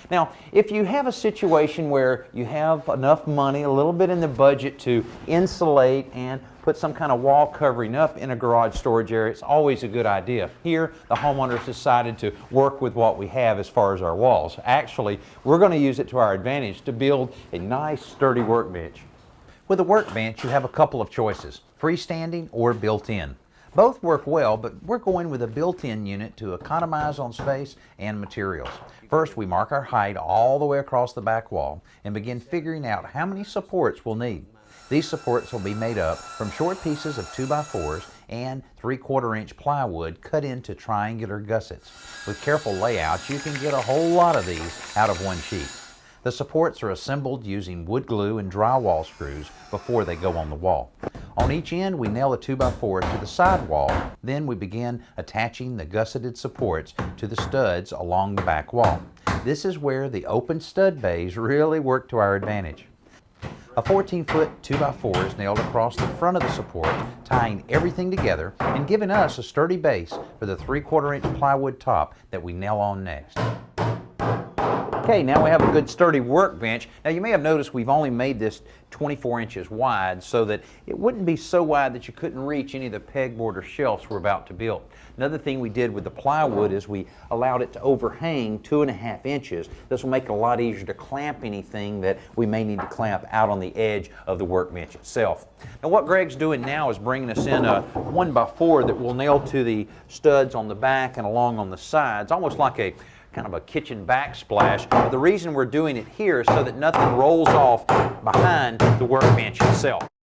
Now, if you have a situation where you have enough money, a little bit in the budget to insulate and put some kind of wall covering up in a garage storage area, it's always a good idea. Here, the homeowners decided to work with what we have as far as our walls. Actually, we're going to use it to our advantage to build a nice, sturdy workbench. With a workbench, you have a couple of choices, freestanding or built-in. Both work well, but we're going with a built-in unit to economize on space and materials. First, we mark our height all the way across the back wall and begin figuring out how many supports we'll need. These supports will be made up from short pieces of 2x4s and 3/4-inch plywood cut into triangular gussets. With careful layouts, you can get a whole lot of these out of one sheet. The supports are assembled using wood glue and drywall screws before they go on the wall. On each end, we nail a 2x4 to the side wall. Then we begin attaching the gusseted supports to the studs along the back wall. This is where the open stud bays really work to our advantage. A 14-foot 2x4 is nailed across the front of the support, tying everything together and giving us a sturdy base for the 3/4-inch plywood top that we nail on next. Okay, now we have a good sturdy workbench. Now you may have noticed we've only made this 24 inches wide so that it wouldn't be so wide that you couldn't reach any of the pegboard or shelves we're about to build. Another thing we did with the plywood is we allowed it to overhang 2.5 inches. This will make it a lot easier to clamp anything that we may need to clamp out on the edge of the workbench itself. Now what Greg's doing now is bringing us in a 1x4 that we'll nail to the studs on the back and along on the sides, almost like a kind of a kitchen backsplash. But the reason we're doing it here is so that nothing rolls off behind the workbench itself.